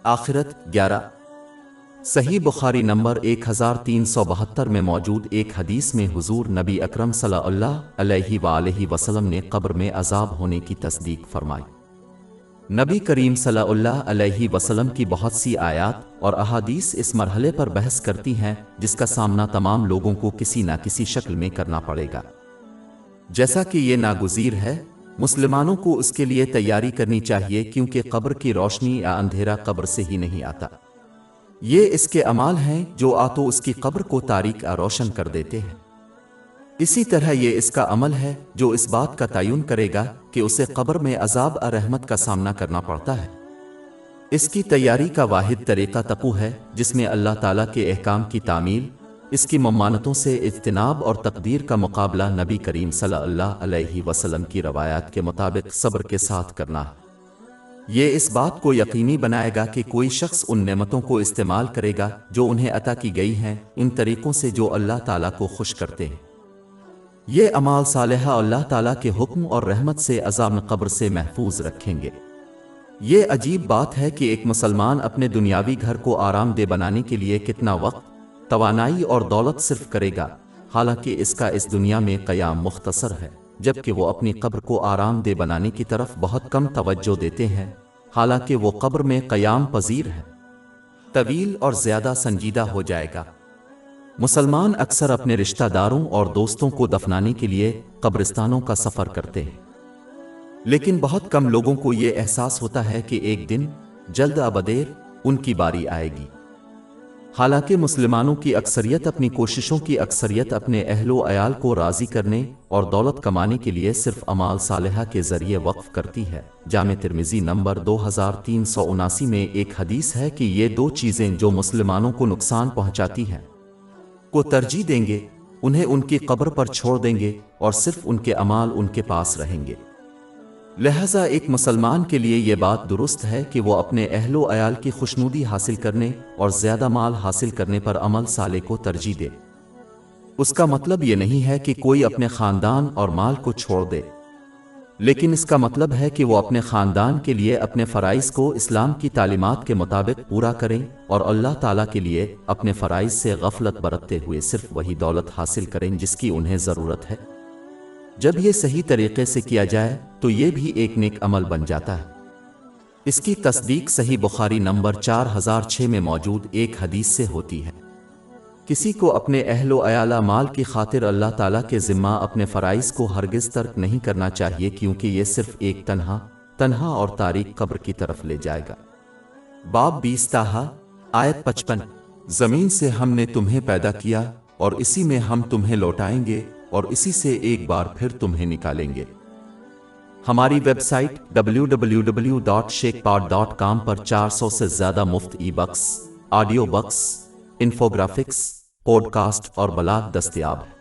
آخرت 11 صحیح بخاری نمبر 1372 میں موجود ایک حدیث میں حضور نبی اکرم صلی اللہ علیہ وآلہ وسلم نے قبر میں عذاب ہونے کی تصدیق فرمائی۔ نبی کریم صلی اللہ علیہ وسلم کی بہت سی آیات اور احادیث اس مرحلے پر بحث کرتی ہیں جس کا سامنا تمام لوگوں کو کسی نہ کسی شکل میں کرنا پڑے گا۔ جیسا کہ یہ ناگزیر ہے، مسلمانوں کو اس کے لیے تیاری کرنی چاہیے، کیونکہ قبر کی روشنی یا اندھیرا قبر سے ہی نہیں آتا۔ یہ اس کے اعمال ہیں جو تو اس کی قبر کو تاریک روشن کر دیتے ہیں، اسی طرح یہ اس کا عمل ہے جو اس بات کا تعین کرے گا کہ اسے قبر میں عذاب رحمت کا سامنا کرنا پڑتا ہے۔ اس کی تیاری کا واحد طریقہ تقوی ہے، جس میں اللہ تعالیٰ کے احکام کی تعمیل، اس کی ممانعتوں سے اجتناب اور تقدیر کا مقابلہ نبی کریم صلی اللہ علیہ وسلم کی روایات کے مطابق صبر کے ساتھ کرنا ہے۔ یہ اس بات کو یقینی بنائے گا کہ کوئی شخص ان نعمتوں کو استعمال کرے گا جو انہیں عطا کی گئی ہیں ان طریقوں سے جو اللہ تعالیٰ کو خوش کرتے ہیں۔ یہ اعمال صالحہ اللہ تعالیٰ کے حکم اور رحمت سے عذاب قبر سے محفوظ رکھیں گے۔ یہ عجیب بات ہے کہ ایک مسلمان اپنے دنیاوی گھر کو آرام دہ بنانے کے لیے کتنا وقت، توانائی اور دولت صرف کرے گا، حالانکہ اس کا اس دنیا میں قیام مختصر ہے، جبکہ وہ اپنی قبر کو آرام دہ بنانے کی طرف بہت کم توجہ دیتے ہیں، حالانکہ وہ قبر میں قیام پذیر ہے، طویل اور زیادہ سنجیدہ ہو جائے گا۔ مسلمان اکثر اپنے رشتہ داروں اور دوستوں کو دفنانے کے لیے قبرستانوں کا سفر کرتے ہیں، لیکن بہت کم لوگوں کو یہ احساس ہوتا ہے کہ ایک دن جلد ابدیر ان کی باری آئے گی۔ حالانکہ مسلمانوں کی اکثریت اپنی کوششوں کی اکثریت اپنے اہل و عیال کو راضی کرنے اور دولت کمانے کے لیے صرف اعمال صالحہ کے ذریعے وقف کرتی ہے۔ جامع ترمذی نمبر 2379 میں ایک حدیث ہے کہ یہ دو چیزیں جو مسلمانوں کو نقصان پہنچاتی ہیں کو ترجیح دیں گے، انہیں ان کی قبر پر چھوڑ دیں گے اور صرف ان کے اعمال ان کے پاس رہیں گے۔ لہذا ایک مسلمان کے لیے یہ بات درست ہے کہ وہ اپنے اہل و عیال کی خوشنودی حاصل کرنے اور زیادہ مال حاصل کرنے پر عمل صالح کو ترجیح دے۔ اس کا مطلب یہ نہیں ہے کہ کوئی اپنے خاندان اور مال کو چھوڑ دے، لیکن اس کا مطلب ہے کہ وہ اپنے خاندان کے لیے اپنے فرائض کو اسلام کی تعلیمات کے مطابق پورا کریں اور اللہ تعالیٰ کے لیے اپنے فرائض سے غفلت برتتے ہوئے صرف وہی دولت حاصل کریں جس کی انہیں ضرورت ہے۔ جب یہ صحیح طریقے سے کیا جائے تو یہ بھی ایک نیک عمل بن جاتا ہے۔ اس کی تصدیق صحیح بخاری نمبر 4006 میں موجود ایک حدیث سے ہوتی ہے۔ کسی کو اپنے اہل و عیال مال کی خاطر اللہ تعالیٰ کے ذمہ اپنے فرائض کو ہرگز ترک نہیں کرنا چاہیے، کیونکہ یہ صرف ایک تنہا اور تاریک قبر کی طرف لے جائے گا۔ باب 20 تاہا آیت 55 زمین سے ہم نے تمہیں پیدا کیا اور اسی میں ہم تمہیں لوٹائیں گے اور اسی سے ایک بار پھر تمہیں نکالیں گے۔ ہماری ویب سائٹ www.sheikhpod.com پر 400 سے زیادہ مفت e books, audio books, infographics, podcast اور بلاگ دستیاب ہے۔